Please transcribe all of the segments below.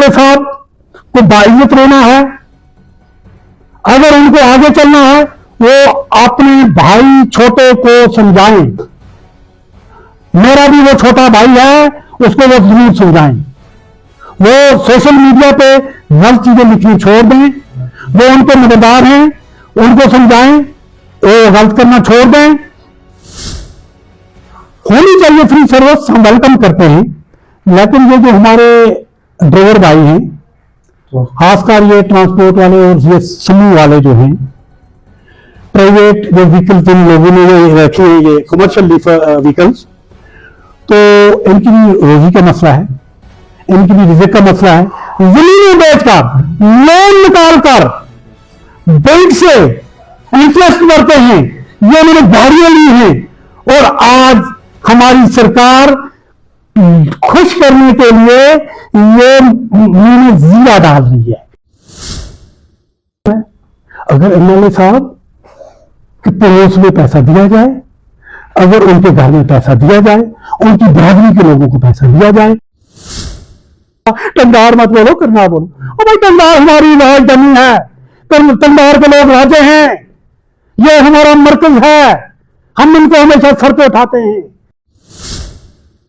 MLA साहब को बाइज्जत रहना है, अगर उनको आगे चलना है वो अपने भाई छोटे को समझाएं। मेरा भी वो छोटा भाई है, उसको वो जरूर समझाएं। वो सोशल मीडिया पे गलत चीजें लिखनी छोड़ दें, वो उनके मददगार हैं, उनको समझाएं, वो गलत करना छोड़ दें। होनी चाहिए फ्री सर्विस, हम वेलकम करते हैं, लेकिन ये जो हमारे ड्राइवर भाई हैं, खासकर ये ट्रांसपोर्ट वाले और ये समूह वाले जो हैं, प्राइवेट जो व्हीकल्स इन लोगों ने ये रखे हैं, ये कमर्शियल व्हीकल्स, तो इनकी भी रोजी का मसला है, इनकी भी रिज़्क का मसला है। जमीनें बेचकर, लोन निकालकर, बैंक से इंटरेस्ट भरते हैं, ये उन्होंने गाड़ियां ली हैं, और आज हमारी सरकार खुश करने के लिए ये मैंने जीरा डाल रही है। अगर एमएलए साहब के पड़ोस में पैसा दिया जाए, अगर उनके घर में पैसा दिया जाए, उनकी बरादरी के लोगों को पैसा दिया जाए, टंडार मत बोलो, करना बोलो। और भाई टंडार हमारी राजधानी है, टंडार के लोग राजे हैं, ये हमारा मरकज है, हम इनको हमेशा सर पे उठाते हैं।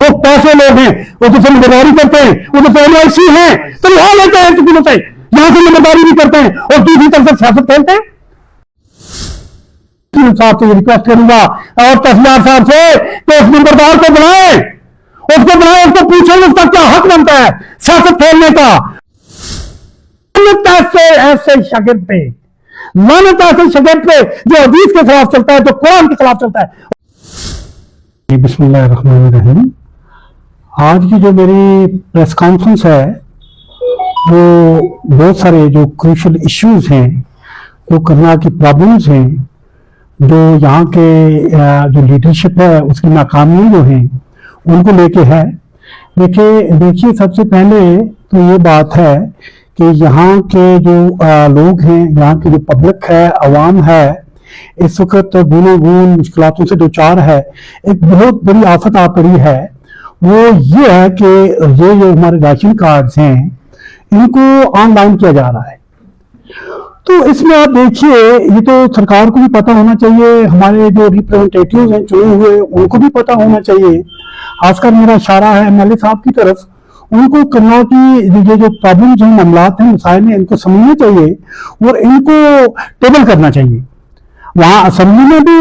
वो पैसे लोग हैं, वो तो जिम्मेदारी करते हैं, वो तो एलआईसी हैं, तो यहां लेते हैं किसी से, यहां से जिम्मेदारी भी करते हैं और दूसरी तरफ से सियासत खेलते हैं। साहब से रिक्वेस्ट करूंगा और तहसीलदार साहब से कि उस नंबरदार को बुलाएं, उसको बुलाएं, उसको पूछें उसका क्या हक बनता है सियासत खेलने का। ऐसे शागिर्द पे, मानत ऐसे शागिर्द पे जो हदीस के खिलाफ चलता है, जो कुरान के खिलाफ चलता है। बिस्मिल्लाहिर्रहमानिर्रहीम। आज की जो मेरी प्रेस कॉन्फ्रेंस है वो बहुत सारे जो क्रूशियल इश्यूज हैं, जो करनाल की प्रॉब्लम्स हैं, जो यहाँ के जो लीडरशिप है उसकी नाकामियाँ जो हैं उनको लेके है। देखिए सबसे पहले तो ये बात है कि यहाँ के जो लोग हैं, यहाँ की जो पब्लिक है, अवाम है, इस वक्त गून मुश्किलातों से दो चार है। एक बहुत बड़ी आफत आ पड़ी है, वो ये है कि ये जो हमारे राशन कार्ड्स हैं इनको ऑनलाइन किया जा रहा है। तो इसमें आप देखिए, ये तो सरकार को भी पता होना चाहिए, हमारे जो रिप्रेजेंटेटिव्स हैं चुने हुए उनको भी पता होना चाहिए। खासकर मेरा इशारा है एमएलए साहब की तरफ, उनको करना की ये जो प्रॉब्लम्स हैं, मामलात हैं, मसाइल हैं, इनको समझना चाहिए और इनको टेबल करना चाहिए, वहाँ असेंबली में भी,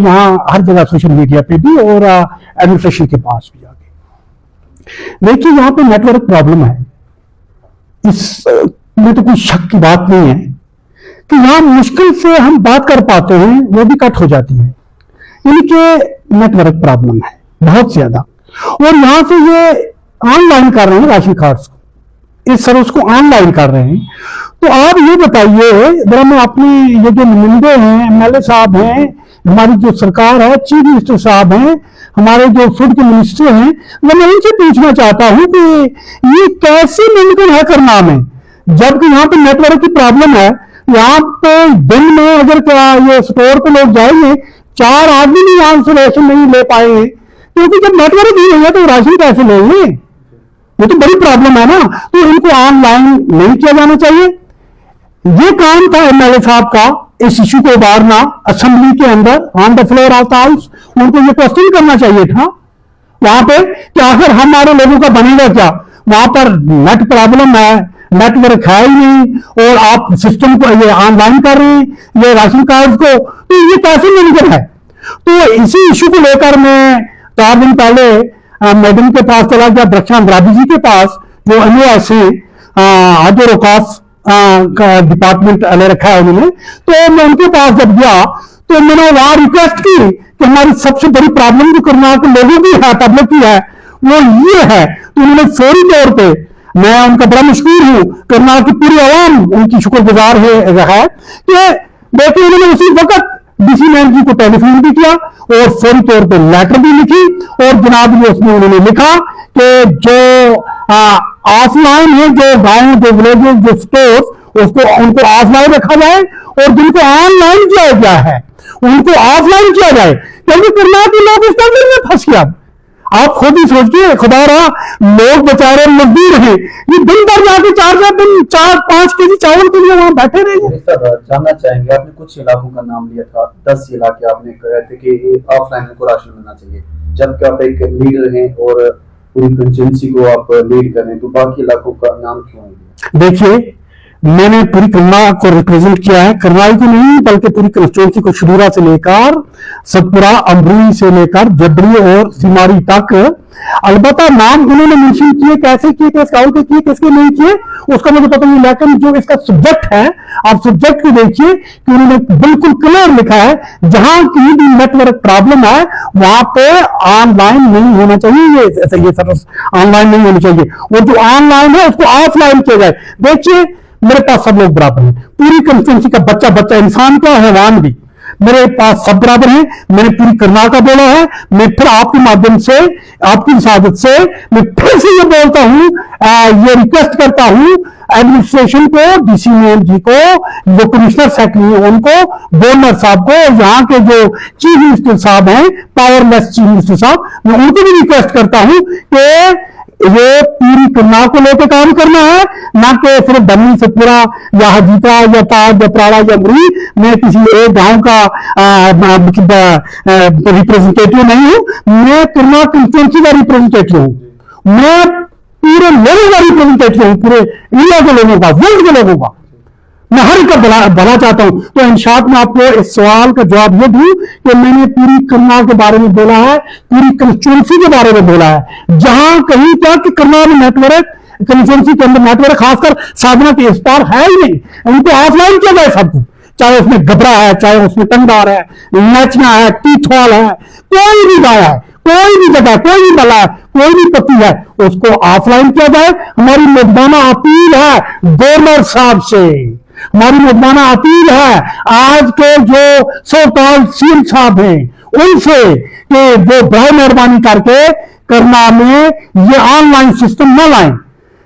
यहाँ हर जगह सोशल मीडिया पे भी और एडमिनिस्ट्रेशन के पास भी आके। देखिए यहाँ पे नेटवर्क प्रॉब्लम है, इसमें तो कोई शक की बात नहीं है कि यहाँ मुश्किल से हम बात कर पाते हैं, वो भी कट हो जाती है, यानी कि नेटवर्क प्रॉब्लम है बहुत ज्यादा। और यहाँ से ये ऑनलाइन कर रहे हैं राशन कार्ड्स को, इस सर्विस को ऑनलाइन कर रहे हैं। तो आप ये बताइए जरा, मैं अपनी ये जो नुमाइंदे हैं, एमएलए साहब हैं, हमारी जो सरकार है, चीफ मिनिस्टर साहब हैं, हमारे जो फूड के मिनिस्टर हैं, मैं इनसे पूछना चाहता हूं कि ये कैसे मुमकिन है करना में, जबकि यहाँ पे नेटवर्क की प्रॉब्लम है। यहाँ पे दिन में अगर क्या ये स्टोर पे लोग जाएंगे, 4 आदमी भी यहाँ से राशन नहीं ले पाएंगे, क्योंकि जब नेटवर्क ही नहीं है तो राशन कैसे लेंगे? ये तो बड़ी प्रॉब्लम है ना। तो इनको ऑनलाइन नहीं किया जाना चाहिए। ये काम था एमएलए साहब का, इस इशू को उबारना असेंबली के अंदर, on the floor of the house. उनको ये क्वेश्चन करना चाहिए था वहां पे कि आखिर हमारे लोगों का बनेगा क्या। वहां पर नेट प्रॉब्लम है, नेटवर्क है ही नहीं, और आप सिस्टम को ये ऑनलाइन कर रहे हैं, ये राशन कार्ड को, तो ये कैसे मुमकिन है। तो इसी इशू को लेकर मैं 4 दिन पहले मैडम के पास चला गया, दरख्शान अंद्राबी जी के पास, जो एमओएस है, हज और औकाफ का डिपार्टमेंट ले रखा है उन्होंने। तो मैं उनके पास जब गया तो मैंने वहां रिक्वेस्ट की कि हमारी सबसे बड़ी प्रॉब्लम जो करनाल के लोगों की है, पब्लिक की है, वो ये है। तो उन्होंने फौरी तौर पे, मैं उनका बड़ा मशहूर हूं, करनाल की पूरी आवाम उनकी शुक्रगुजार है कि देखिए उन्होंने उसी वक्त डीसी मैम जी को टेलीफोन भी किया और फौरी तौर पे लेटर भी लिखी, और जनाब जी उसमें उन्होंने लिखा कि जो ऑफलाइन है, जो गांव, जो विलेजेस, जो स्टोर, उसको उनको ऑफलाइन रखा जाए, और जिनको ऑनलाइन किया गया है उनको ऑफलाइन किया जाए, क्योंकि करनाल के लोग इस तंत्र में फंस गया। आप खुद ही सोचिए, खुदा रहा लोग बेचारे मजदूर हैं, ये दिन भर जाके 4-5 केजी चावल के लिए वहां बैठे रहेंगे। सर जानना चाहेंगे, आपने कुछ इलाकों का नाम लिया था, 10 इलाके आपने कहे थे कि ऑफलाइन को राशन मिलना चाहिए, जबकि आप एक लीडर हैं और पूरी कंस्टिट्यूंसी को आप लीड कर रहे हैं, तो बाकी इलाकों का नाम क्यों नहीं लिया? देखिए, मैंने पूरी कन्ना को रिप्रेजेंट किया है, करनाल को नहीं बल्कि पूरी कंस्टिट्यूंसी को, शुरूरा से लेकर सतपुरा, अमरूई से लेकर जबड़ी और सिमारी तक। अलबत्ता नाम उन्होंने मेंशन किए, कैसे किए, किस काउंट के किए, किसके नहीं किए, उसका मुझे पता नहीं, लेकिन जो इसका सब्जेक्ट है, आप सब्जेक्ट को देखिए कि उन्होंने बिल्कुल क्लियर लिखा है, जहां कहीं भी नेटवर्क प्रॉब्लम है वहां पे ऑनलाइन नहीं होना चाहिए, ये सर्विस ऑनलाइन नहीं होनी चाहिए, और जो ऑनलाइन है उसको ऑफलाइन किया जाए। देखिए, मेरे पास सब लोग बराबर हैं, पूरी कंस्टिट्यूंसी का बच्चा इंसान का, हैवान भी, मेरे पास सब बराबर हैं। मैंने पूरी करनाल का बोला है, मैं फिर आपके माध्यम से, आपकी इजाजत से मैं फिर से ये बोलता हूं, ये रिक्वेस्ट करता हूं एडमिनिस्ट्रेशन को, डीसी मेयर जी को, जो कमिश्नर सेक्रेटरी उनको, गवर्नर साहब को, यहाँ के जो चीफ मिनिस्टर साहब हैं, पावरलेस चीफ मिनिस्टर साहब, मैं उनको भी रिक्वेस्ट करता हूं कि ये पूरी करनाल को लेकर काम करना है, ना कि सिर्फ डमी से पूरा या हजीता या ताज या प्राड़ा या अमरूई। मैं किसी एक गांव का रिप्रेजेंटेटिव नहीं हूं, मैं करनाल कंस्टिट्यूंसी का रिप्रेजेंटेटिव हूं, मैं पूरे लोगों का रिप्रेजेंटेटिव हूं, पूरे इंडिया के लोगों का, वर्ल्ड के लोगों का, मैं हर का भला चाहता हूं। तो इंशाअल्लाह मैं आपको इस सवाल का जवाब ये दूं कि मैंने पूरी करनाल के बारे में बोला है, पूरी कंस्टिट्यूंसी के बारे में बोला है, जहां कहीं क्या कि करनाल नेटवर्क, कंस्टिट्यूंसी के अंदर नेटवर्क खासकर साधना के इस पार है ही नहीं, उनको ऑफलाइन किया जाए सब कुछ, चाहे उसमें गबरा है, चाहे उसमें टंडार है, नेचना है, टीथवाल है, कोई भी गाय है, कोई भी जगह, कोई भी बला है, कोई भी पति है, उसको ऑफलाइन किया जाए। हमारी मजदाना अपील है गवर्नर साहब से, हमारी मजदाना अपील है आज के जो सो कॉल्ड सीएम साहब हैं उनसे, कि वो बहुत मेहरबानी करके करना में ये ऑनलाइन सिस्टम न लाएं,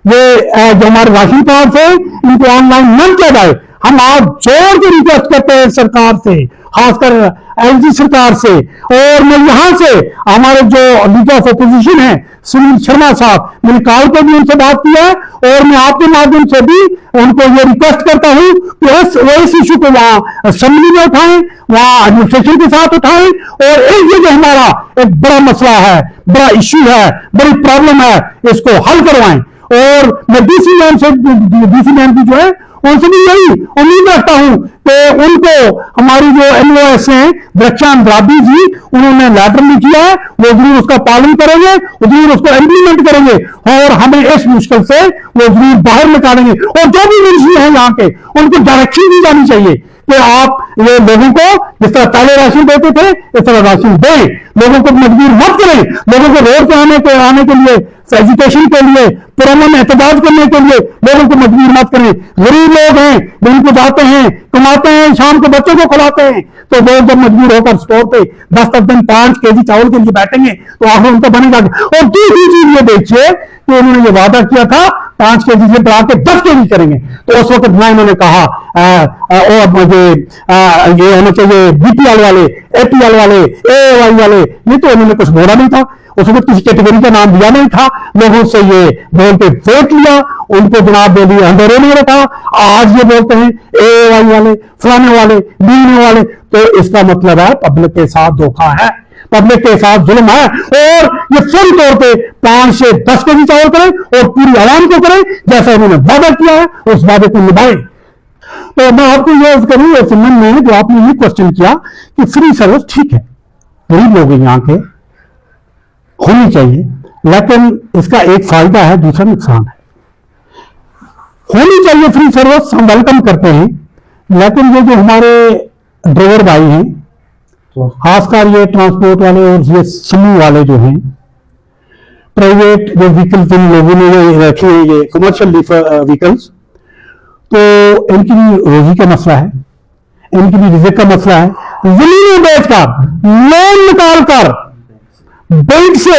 ये जो हमारे राशन कार्ड से इनको ऑनलाइन न किया जाए। हम आज जोर के रिक्वेस्ट करते हैं सरकार से, खासकर एलजी सरकार से, और मैं यहां से हमारे जो लीडर ऑफ अपोजिशन है सुनील शर्मा साहब, मैंने कॉल पर भी उनसे बात किया है, और मैं आपके माध्यम से भी उनको ये रिक्वेस्ट करता हूं कि इस इशू को वहां असेंबली में उठाएं, वहां एडमिनिस्ट्रेशन के साथ उठाएं, और ये जो हमारा एक बड़ा मसला है, बड़ा इश्यू है, बड़ी प्रॉब्लम है, इसको हल करवाएं। और मैं डीसी मैम की जो है उनसे भी यही उम्मीद रखता हूं कि उनको हमारी जो एमओएस हैं वृक्षान राबी जी, उन्होंने लेटर लिखा है, वो जरूर उसका पालन करेंगे, वो जरूर उसको इम्प्लीमेंट करेंगे, और हमें इस मुश्किल से वो जरूर बाहर निकालेंगे। और जो भी मिनिस्ट्री है यहाँ के, उनको डायरेक्शन दी जानी चाहिए कि आप ये लोगों को जिस तरह पहले राशन देते थे इस तरह राशन दें, लोगों को मजबूर मत करें, लोगों को रोड पे आने के लिए, एजुकेशन के लिए, पुराना में एहतजाज करने के लिए लोगों को मजबूर मत करें। गरीब लोग हैं, दिन को जाते हैं, कमाते हैं, शाम को बच्चों को खिलाते हैं, तो लोग जब मजबूर होकर स्टोर पे 10 दिन 5 केजी चावल के लिए बैठेंगे तो आखिर उनका बनेगा। और दूसरी चीज ये देखिए कि उन्होंने ये वादा किया था 5 केजी से बढ़ा के 10 केजी करेंगे, तो उस वक्त मैं उन्होंने कहा और मुझे ये होना चाहिए बीपीएल वाले, एपीएल वाले, एवाई वाले, ये तो उन्होंने कुछ बोला नहीं था, उस वक्त किसी कैटेगरी का नाम दिया नहीं था, लोगों से ये बोल के वोट लिया, उनको जनाब दे दिया, अंधेरे में रखा। आज ये बोलते हैं एवाई वाले, फलाने वाले, बीने वाले, तो इसका मतलब है पब्लिक के साथ धोखा है, पब्लिक के साथ जुल्म है, और ये फुल तौर पे 5 से 10 केजी चावल करें और पूरी आवाम को करें जैसा उन्होंने वादा किया है, उस वादे को निभाएं। तो मैं आपको ये करूँ इस संबंध में जो आपने ये क्वेश्चन किया कि फ्री सर्विस ठीक है, गरीब लोग यहाँ के होनी चाहिए, लेकिन इसका एक फायदा है, दूसरा नुकसान है। होनी चाहिए फ्री सर्विस, हम वेलकम करते हैं, लेकिन ये जो हमारे ड्राइवर भाई हैं, खासकर ये ट्रांसपोर्ट वाले और ये समूह वाले जो हैं, प्राइवेट जो व्हीकल्स इन लोगों ने रखे हैं, ये कमर्शियल व्हीकल्स, तो इनकी भी रोजी का मसला है, इनकी भी रिज़्क का मसला है। जमीनें बेचकर, लोन निकालकर बैंक से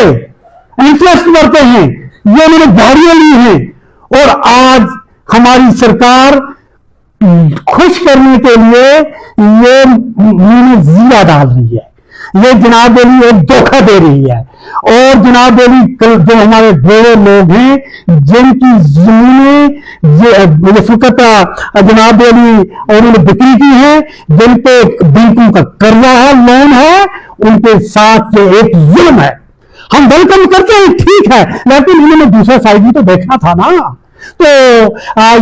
इंटरेस्ट भरते हैं, ये उन्होंने गाड़ियां ली हैं, और आज हमारी सरकार खुश करने के लिए ये जीरा डाल रही है, ये जनाब अली एक धोखा दे रही है। और जनाब अली जो हमारे बड़े लोग हैं जिनकी जमीनें इस वक्त जनाब अली उन्होंने बिक्री की है, जिन पे बैंकों का कर्जा है, लोन है, उनके साथ ये एक जुल्म है। हम वेलकम करते हैं, ठीक है, लेकिन इन्होंने दूसरा साइड भी तो देखना था ना। तो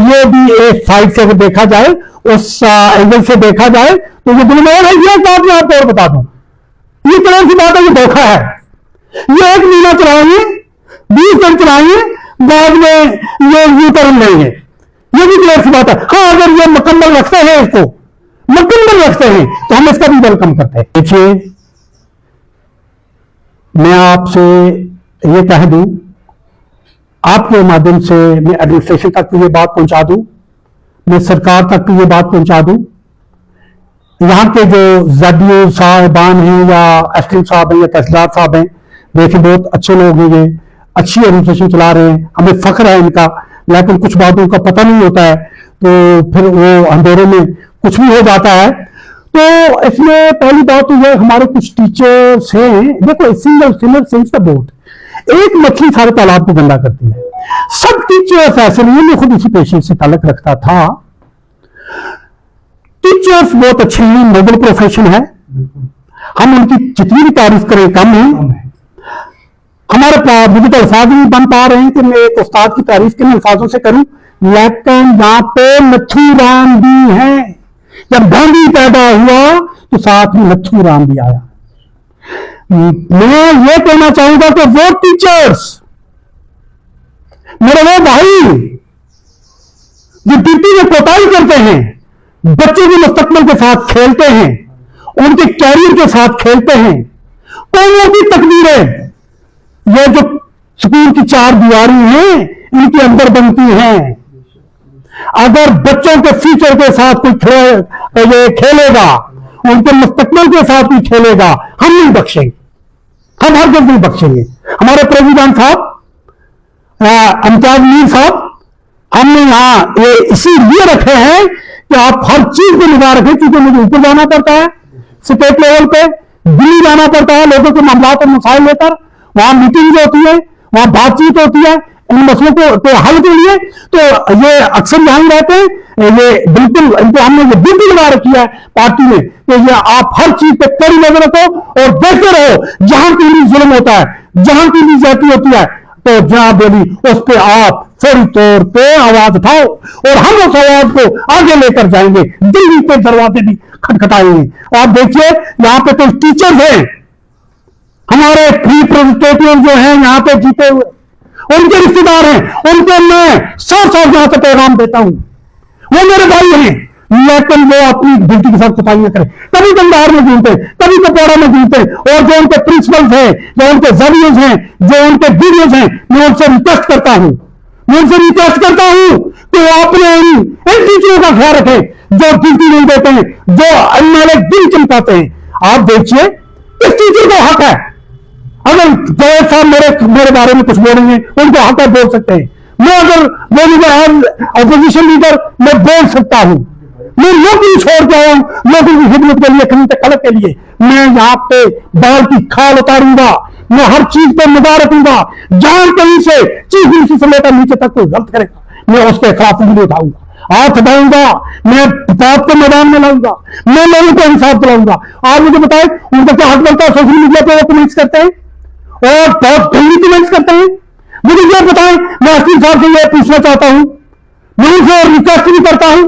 ये भी एक साइड से देखा जाए, उस एंगल से देखा जाए तो ये जुल्म है। ये बात मैं आपको और बता दूं, ये तरह की बात है, ये धोखा है। ये एक महीना चलाएंगे, 20 दिन चलाएंगे, बाद में ये यू टर्न लेंगे, ये भी क्लियर सी बात है। हाँ, अगर ये मुकम्मल रखते हैं, इसको मुकम्मल रखते हैं तो हम इसका भी वेलकम करते हैं। देखिए, मैं आपसे ये कह दूं, आपके माध्यम से मैं एडमिनिस्ट्रेशन तक ये बात पहुंचा दूं, मैं सरकार तक ये बात पहुंचा दूं, यहाँ के जो जडीओ साहबान हैं या एसडीएम साहब हैं या तहसीलदार साहब हैं, देखिए बहुत अच्छे लोग हैं, ये अच्छी एडमिनिस्ट्रेशन चला रहे हैं, हमें फख्र है इनका। लेकिन कुछ बातों का पता नहीं होता है तो फिर वो अंधेरे में कुछ भी हो जाता है। तो इसमें पहली बात तो यह, हमारे कुछ टीचर्स हैं, देखो single single since the boat, एक मछली सारे तालाब को गंदा करती है। सब टीचर्स ऐसे नहीं, मैं खुद इसी पेशे से ताल्लुक रखता था। टीचर्स बहुत अच्छे हैं, नोबल प्रोफेशन है, हम उनकी जितनी भी तारीफ करें कम है। हमारे मुझे तो अल्फाज नहीं बन पा रहे हैं कि मैं एक उस्ताद की तारीफ किन अल्फाजों से करूं, लेकिन यहाँ पे नथुराम भी है। जब गांधी पैदा हुआ तो साथ में नथुराम भी आया। मैं ये कहना चाहूंगा कि वो टीचर्स, मेरे वो भाई जो ड्यूटी में कोताही करते हैं, बच्चों के मुस्तकबिल के साथ खेलते हैं, उनके कैरियर के साथ खेलते हैं, कौमों की तकदीरें ये जो स्कूल की 4 दीवारी हैं इनके अंदर बनती हैं। अगर बच्चों के फ्यूचर के साथ कोई ये खेलेगा, उनके मुस्तकबिल के साथ भी खेलेगा, हम नहीं बख्शेंगे, हम हर जगह नहीं बख्शेंगे। हमारे प्रेसिडेंट साहब अमताज मीर साहब, हमने यहाँ ये इसीलिए रखे हैं कि आप हर चीज को निगाह रखें, क्योंकि मुझे ऊपर जाना पड़ता है, स्टेट लेवल पे दिल्ली जाना पड़ता है, लोगों के मामला और मसाइल लेकर, वहां मीटिंग होती है, वहां बातचीत होती है इन मसलों को हल के लिए। तो ये अक्सर यहां ही रहते हैं, ये बिल्कुल इनको हमने ये ड्यूटी लगा रखी है पार्टी में कि ये आप हर चीज पे कड़ी नजर रखो और देखते रहो। जहां की भी जुल्म होता है, जहां की भी ज्यादती होती है, तो जहां बोली उस पर आप फौरी तौर पे आवाज उठाओ और हम उस आवाज को आगे लेकर जाएंगे, दिल्ली पे दरवाजे भी खटखटाएंगे। आप देखिए, यहाँ पे कुछ टीचर्स हैं, हमारे रिप्रेजेंटेटिव जो हैं यहाँ पे जीते हुए, उनके रिश्तेदार हैं, उनको मैं 100 यहां से पैगाम देता हूं, वो मेरे भाई हैं, लेकिन वो अपनी ड्यूटी के साथ सफाइयां करें। कभी कंधार में घूमते, कभी कपवाड़ा में घूमते, और जो उनके प्रिंसिपल्स हैं, जो उनके जरियस हैं, जो उनके वीडियोज हैं, मैं उनसे रिक्वेस्ट करता हूं कि वो अपने इन टीचरों का ख्याल रखें जो ड्यूटी नहीं देते हैं, जो अन्य दिन चमकाते हैं। आप देखिए, इस टीचर को हक है, अगर जय साहब मेरे बारे में कुछ बोलेंगे, उनको हक है, बोल सकते हैं। मैं अगर बोलूंगा एज अपोजिशन लीडर, मैं बोल सकता हूं। मैं नौकरी छोड़ के आया हूं, नौकरी की खिदमत के लिए, खिदमत खलक के लिए। मैं यहाँ पे बाल की खाल उतारूंगा, मैं हर चीज पे निगाह रखूंगा। जहां कहीं से चीफ मिनिस्टर से लेकर नीचे तक कोई गलत करेगा, मैं उसके खिलाफ उंगली उठाऊंगा, हाथ उठाऊंगा, मैं किताब के मैदान में लाऊंगा, मैं लोगों को इंसाफ दिलाऊंगा। आप मुझे बताएं, उनका क्या हक बनता है? सोशल मीडिया पे वो कमेंट्स करते हैं और बहुत गंदी कमेंट्स करते हैं। मुझे ये बताएं, मैं एसपी साहब से ये पूछना चाहता हूं, मैं उनसे रिक्वेस्ट भी करता हूं,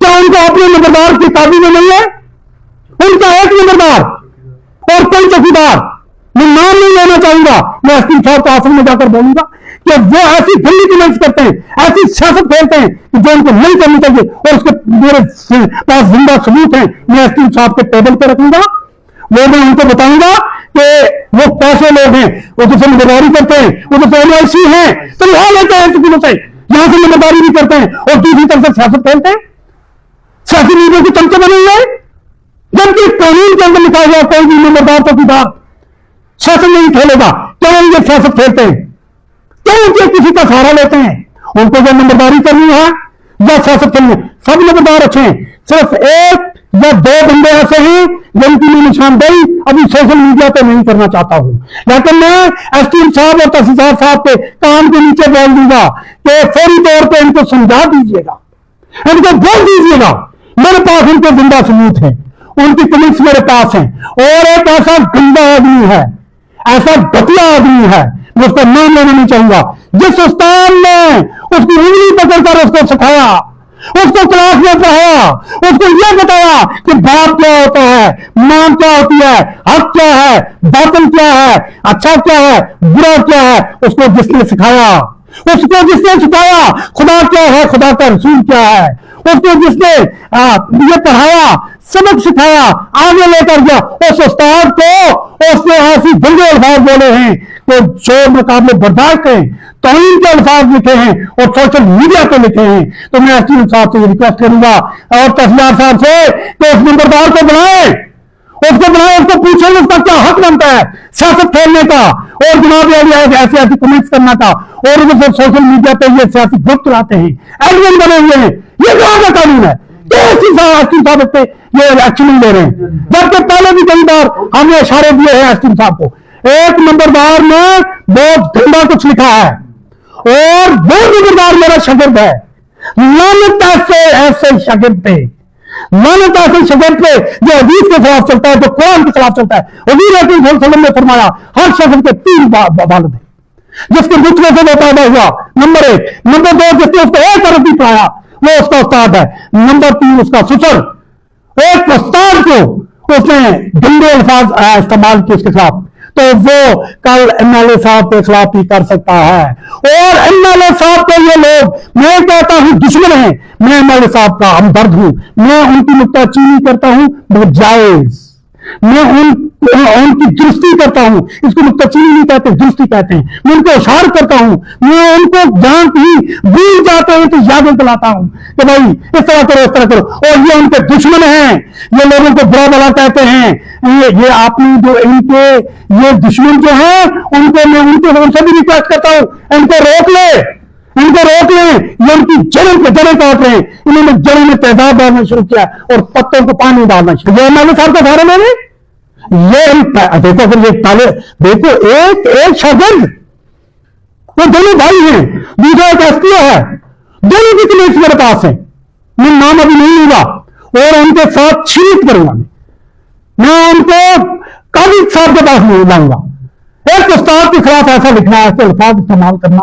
क्या उनको अपने नंबरदार की काबू में नहीं है? उनका एक नंबरदार और कई चौकीदार, मैं नाम नहीं लेना चाहूंगा, मैं एसपी साहब को आसन में जाकर बोलूंगा कि वो ऐसी गंदी कमेंट्स करते हैं, ऐसी सियासत खेलते हैं कि जो उनको नहीं करनी चाहिए, और उसके मेरे पास जिंदा सबूत है। मैं एसपी साहब के टेबल पर रखूंगा, वो मैं उनको बताऊंगा कि वो कैसे लोग हैं, वो तो नंबरदारी करते हैं, वो तो एनआईसी हैं, तनख्वाह लेते हैं स्कूलों से, यहां से नंबरदारी भी करते हैं और दूसरी तरफ से सियासत खेलते हैं, सियासी लीडरों के चमचे बने हुए हैं। जबकि कानून के अंदर लिखा हुआ कोई भी नंबरदार चौकीदार शासन नहीं खेलेगा। क्यों ये सियासत खेलते हैं? क्यों किसी का सहारा लेते हैं? उनको जो नंबरदारी करनी है या सियासत करनी है, सब नंबरदार अच्छे हैं, सिर्फ एक या 2 बंदे ऐसे हैं जिनकी मैं निशानदेही अभी सोशल मीडिया पे नहीं करना चाहता हूं, लेकिन मैं एसडीएम साहब और तहसीलदार साहब के कान के नीचे बोल दूंगा कि फौरी तौर पे इनको समझा दीजिएगा, इनको बोल दीजिएगा। मेरे पास उनके जिंदा सबूत हैं, उनकी क्लिप्स मेरे पास हैं। और एक ऐसा गंदा आदमी है, ऐसा घटिया आदमी है, मैं उसका नाम लेना नहीं चाहूंगा, जिस उस्ताद ने उसकी उंगली पकड़कर उसको सिखाया, उसको क्लास में पढ़ाया, उसको यह बताया कि बाप क्या होता है, मां क्या होती है, हक क्या है, बातिल क्या है, अच्छा क्या है, बुरा क्या है, उसको जिसने सिखाया, उसको जिसने सिखाया खुदा क्या है, खुदा का रसूल क्या है, उसको जिसने ये पढ़ाया, सबक सिखाया, आगे लेकर गया, उस उस्ताद को उसने ऐसी गंदे अल्फाज बोले हैं कि जो मुकाबले बर्दाश्त करें, तौहीन के अल्फाज लिखे हैं और सोशल मीडिया पे लिखे हैं। तो मैं एसडीएम साहब से रिक्वेस्ट करूंगा और तहसीलदार साहब से कि उस नंबरदार को बुलाएं, उसको पूछें उसका क्या हक बनता है सियासत खेलने का और जनाब ऐसे ऐसे कमेंट्स करना का, और वो सोशल मीडिया पे ये सियासी ग्रुप चलाते हैं, एडमिन बने हुए हैं। ये कहां का कानून है? एसडीएम साहब पे ये एक्शन नहीं ले रहे हैं, जबकि पहले भी कई बार हमने इशारे दिए हैं एसडीएम साहब को। एक नंबरदार ने बहुत गंदा कुछ लिखा है और वो नंबरदार मेरा शागिर्द है। लानत ऐसे शागिर्द पे, लानत ऐसे शागिर्द पे जो हदीस के खिलाफ चलता है, जो कुरान के खिलाफ चलता है। हुजूर अकरम सल्लल्लाहु अलैहि वसल्लम ने फरमाया हर शख्स के 3 वालिद हैं, जिसके नुतफे से वो पैदा हुआ, नंबर 1, नंबर 2 जिसने उसको एक अरब भी पढ़ाया वो उसका उस्ताद है, नंबर 3 उसका ससुर। एक उस्ताद को उसने गंदे अल्फाज इस्तेमाल किए उसके खिलाफ, तो वो कल एमएलए साहब के खिलाफ भी कर सकता है। और एमएलए साहब को ये लोग, मैं कहता हूं दुश्मन है, मैं एमएलए साहब का हमदर्द हूं, मैं उनकी नुक्ताचीनी करता हूं बहुत जायज, मैं उनकी दुरुस्ती करता हूं, इसको नुक्ताचीनी नहीं कहते, दुरुस्ती कहते हैं। मैं उनको इशार करता हूं, मैं उनको जहां भी भूल जाते हैं तो यादें दिलाता हूं कि भाई इस तरह करो, इस तरह करो। और ये उनके दुश्मन हैं, ये लोगों को बुरा भला कहते हैं। ये आपने जो इनके ये दुश्मन जो है उनको मैं उनसे भी रिक्वेस्ट करता हूं, इनको रोक ले, इनको रोक लें। ये उनकी जड़ें काट रहे हैं, इन्होंने जड़ों में तेजाब डालना शुरू किया और पत्तों को पानी डालना शुरू किया। एमएलए साहब का सहारा मैंने ये देखो, फिर ये ताले देखो, एक शागिर्द, वो दोनों भाई हैं, दूसरा एक एसपीओ है, दोनों की क्लिप्स मेरे पास है, मैं नाम अभी नहीं लूंगा और उनके साथ छीट करूंगा। मैं उनको काबिल साहब के पास नहीं लाऊंगा। एक उस्ताद के खिलाफ ऐसा लिखना, ऐसे अल्फाज इस्तेमाल करना,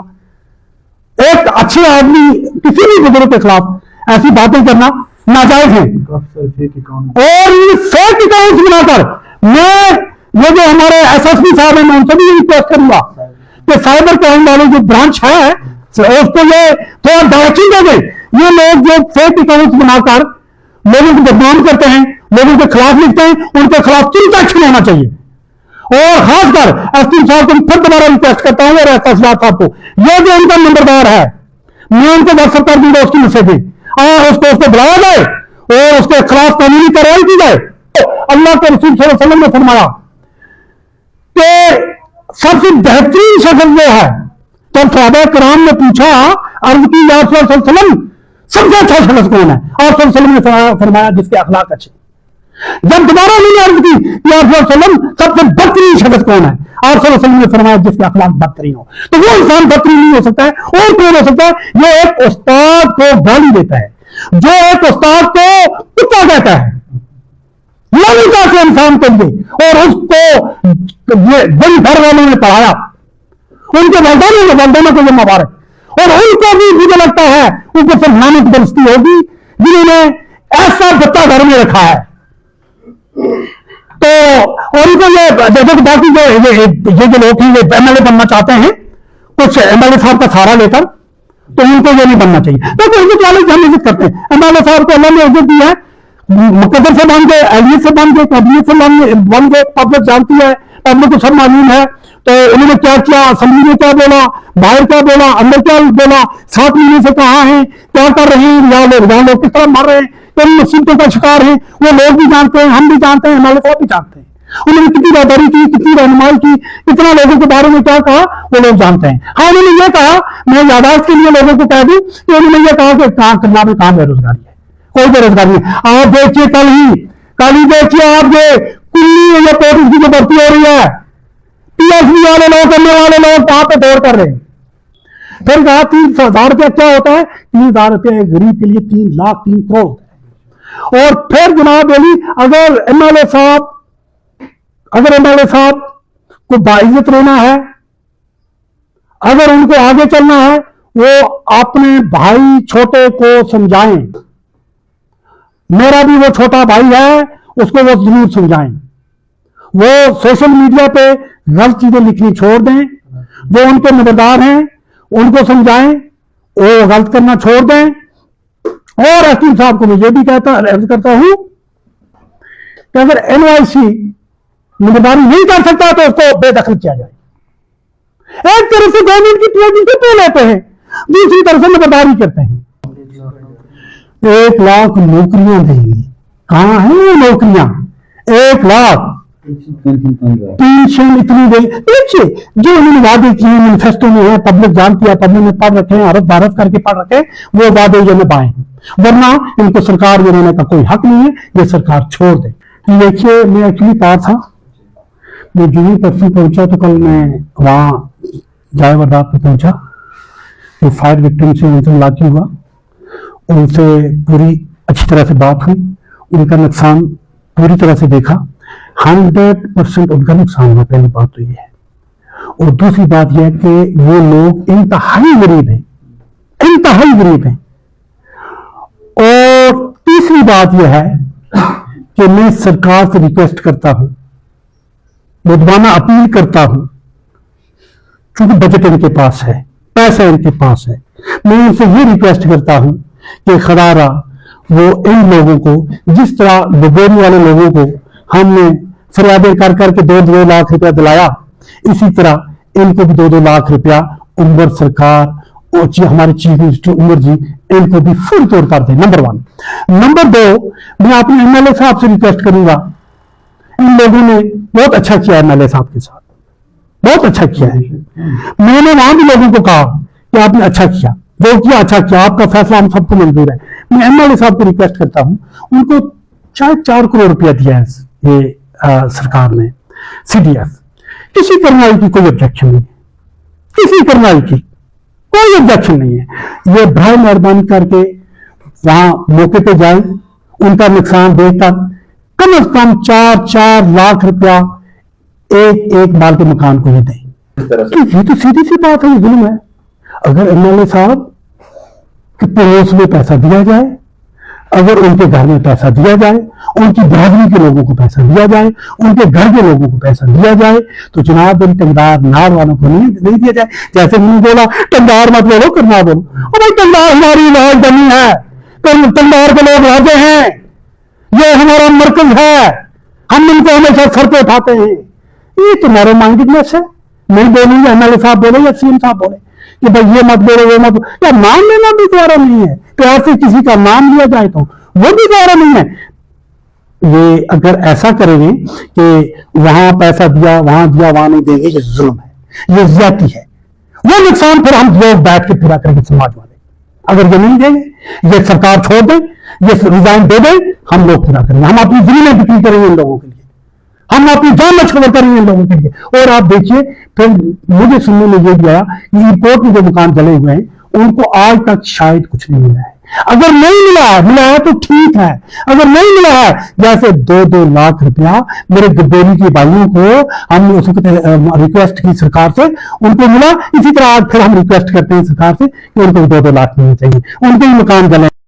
एक अच्छे आदमी किसी भी बुजुर्ग के खिलाफ ऐसी बातें करना नाजायज है। और ये फेक अकाउंट बनाकर मैं, ये जो हमारे एसएसपी साहब हैं, मैं उनसे भी रिक्वेस्ट करूंगा कि साइबर क्राइम वाले जो ब्रांच है उसको ये थोड़ा डायरेक्शन दे दें। ये लोग जो फेक अकाउंट बनाकर लोगों को बदनाम करते हैं, लोगों के खिलाफ लिखते हैं, उनके खिलाफ तुरंत एक्शन होना चाहिए। और खासकर एसपी साहब को फिर दोबारा रिक्वेस्ट करता हूं और तहसीलदार साहब को, ये जो उनका नंबरदार है, मैं उनको व्हाट्सएप कर दूंगा उसकी मैसेज, उसको बुलाया जाए और उसके खिलाफ कानूनी कार्रवाई की जाए। तो अल्लाह के रसूल सल्लल्लाहु अलैहि वसल्लम ने फरमाया कि सबसे बेहतरीन शख्स वो है। तब सहाबा कराम ने पूछा, अर्ज की या रसूल सल्लल्लाहु अलैहि वसल्लम सबसे अच्छा शख्स कौन है? और सल्लल्लाहु अलैहि वसल्लम ने फरमाया जिसके अखलाक अच्छे। जब दोबारा उन्होंने अर्ज की या रसूल सल्लम सबसे बदतरीन शख्स कौन है? और सल्लल्लाहु अलैहि वसल्लम ने फरमाया जिसके अखलाक बदतरीन हो। तो वो इंसान बदतरीन नहीं हो सकता है, और कौन हो सकता है? ये एक उस्ताद को गाली देता है, जो एक उस्ताद को कुत्ता कहता है, ललिता से इंसान के लिए, और उसको ये दिन भर वालों ने पढ़ाया, उनके वलदानों को ये मुबारक, और उनको भी मुझे लगता है उनको फिर नामक बरसती होगी जिन्होंने ऐसा बच्चा घर में रखा है। तो उनको ये देखो, बाकी जो ये जो लोग हैं ये एमएलए बनना चाहते हैं कुछ एमएलए साहब का सहारा लेकर, तो उनको ये नहीं बनना चाहिए। तो इज्जत वाले हम इज्जत करते हैं, एमएलए साहब को अल्लाह ने इज्जत दी है, मुकद्दर से बन गए, एलियत से बन गए, कैबिनेट से बन गए, पब्लिक जानती है, पब्लिक को सब मालूम है। तो उन्होंने क्या किया, असेंबली में क्या बोला, बाहर क्या बोला, अंदर क्या बोला, 7 महीने से कहाँ हैं, क्या कर रहे हैं, यहाँ लोग किस तरह मर रहे हैं, किन मुसीबतों का शिकार हैं, वो लोग भी जानते हैं, हम भी जानते हैं, एमएलए साहब भी जानते हैं। उन्होंने कितनी राहबरी की, कितनी रहनुमाई की, कितना लोगों के बारे में क्या कहा, वो लोग जानते हैं। हाँ, उन्होंने ये कहा, मैं यादाश्त के लिए लोगों को कह दूं कि उन्होंने ये कहा कि कहां करना में कहां बेरोजगारी है। कोई बेरोजगारी नहीं। आप देखिए कल ही देखिए आप ये कुल्ली या पोलिस की जो भर्ती हो रही है, पीएचडी वाले लोग, करने वाले लोग वहां पे दौड़ कर रहे हैं। फिर कहा 3,000 रुपया क्या होता है? 3,000 रुपया एक गरीब के लिए 3 लाख 3 करोड़। और फिर जनाब बोली अगर एमएलए साहब को बाइज्जत रहना है, अगर उनको आगे चलना है, वो अपने भाई छोटे को समझाएं। मेरा भी वो छोटा भाई है, उसको वो जरूर समझाएं। वो सोशल मीडिया पे गलत चीजें लिखनी छोड़ दें, जो उनके नंबरदार हैं उनको समझाएं, वो गलत करना छोड़ दें। और एसपी साहब को मैं ये भी अर्ज करता हूं कि अगर एनवाईसी नंबरदारी नहीं कर सकता तो उसको बेदखल किया जाए। एक तरफ से गवर्नमेंट की ट्रेनिंग को पे लेते हैं, दूसरी तरफ से नंबरदारी करते हैं। 1 लाख नौकरियां देंगी, कहां है वो नौकरियां? 1 लाख पेंशन इतनी दे। देखिए जो उन्होंने वादे किए मैनिफेस्टो में है, पब्लिक जानती है, पब्लिक ने पढ़ रखे हैं, अरब भारत करके पढ़ रखे हैं, वो वादे जो निभाए, वरना इनको सरकार में रहने का कोई हक नहीं है, ये सरकार छोड़ दे। देखिए मैं एक्चुअली कहा था, मैं जूही परसों पहुंचा तो कल मैं वहां जायवरदात पे पहुंचा, तो फायर विक्टिम से उनसे मुलाकात हुआ, उनसे पूरी अच्छी तरह से बात हुई, उनका नुकसान पूरी तरह से देखा। 100% उनका नुकसान हुआ, पहली बात तो ये है। और दूसरी बात यह है कि वो लोग इंतहाई गरीब हैं, इंतहाई गरीब हैं। और तीसरी बात यह है कि मैं सरकार से रिक्वेस्ट करता हूं, मुद्दाना अपील करता हूं, क्योंकि बजट इनके पास है, पैसा इनके पास है, मैं उनसे ये रिक्वेस्ट करता हूं कि खदारा वो इन लोगों को, जिस तरह डबोरी वाले लोगों को हमने फरियादें कर करके 2-2 लाख रुपया दिलाया, इसी तरह इनको भी 2-2 लाख रुपया उमर सरकार और हमारे चीफ मिनिस्टर उमर जी इनको भी फुल तौर कर दें। नंबर 1। नंबर 2, मैं अपने एमएलए साहब से रिक्वेस्ट करूंगा, इन लोगों ने बहुत अच्छा किया, एमएलए साहब के साथ बहुत अच्छा किया है। मैंने वहां भी लोगों को कहा कि आपने अच्छा किया, जो किया अच्छा किया, आपका फैसला हम सबको मंजूर है। मैं एमएलए साहब को रिक्वेस्ट करता हूं, उनको शायद 4 करोड़ रुपया दिया है ये सरकार ने सीडीएफ। किसी कर्मचारी की कोई ऑब्जेक्शन नहीं है, किसी कर्मचारी की कोई ऑब्जेक्शन नहीं है। ये भाई मेहरबानी करके वहां मौके पे जाए, उनका नुकसान देखकर कम से कम 4-4 लाख रुपया एक माल के मकान को ही दें। ये तो सीधी सी बात है, ये जुल्म है। अगर एमएलए साहब के पड़ोस में पैसा दिया जाए, अगर उनके घर में पैसा दिया जाए, उनकी बरादरी के लोगों को पैसा दिया जाए, उनके घर के लोगों को पैसा दिया जाए, तो जनाब इन टंगदार नार वालों को नहीं दिया जाए। जैसे मैंने बोला टंगदार मत बोलो, करना बोलो। और भाई टंगदार हमारी राजधानी है, टंगदार के लोग राजे हैं, ये हमारा मरकज है, हम इनको हमेशा सर पे उठाते हैं। ये तो नैरो माइंडेडनेस है। नहीं बोलूंगे, एमएलए साहब बोले या सीएम साहब बोले कि भाई ये मत बोलो, वो मत बोलो, या नाम लेना भी द्वारा नहीं है। प्यार से किसी का नाम लिया जाए तो वो भी द्वारा नहीं है। ये अगर ऐसा करेंगे कि वहां पैसा दिया, वहां दिया, वहां नहीं देंगे, ये जुल्म है, ये ज्यादती है। वो नुकसान फिर हम लोग बैठ के पूरा करेंगे समाज वाले। अगर ये नहीं देंगे, ये सरकार छोड़ दें, ये रिजाइन दे दें, हम लोग पूरा करेंगे। हम अपनी जमीनें बिक्री करेंगे इन लोगों के लिए, हम अपनी जान मछवर करेंगे इन लोगों के लिए। और आप देखिए, फिर मुझे सुनने में ये भी आया कि एयरपोर्ट में जो मकान जले हुए हैं, उनको आज तक शायद कुछ नहीं मिला है। अगर नहीं मिला है तो ठीक है, अगर नहीं मिला है, जैसे 2-2 लाख रुपया मेरे गब्बेरी के भाइयों को हमने उस रिक्वेस्ट की सरकार से, उनको मिला। इसी तरह आज फिर हम रिक्वेस्ट करते हैं सरकार से कि उनको 2-2 लाख मिलने चाहिए। उनके ही मकान जले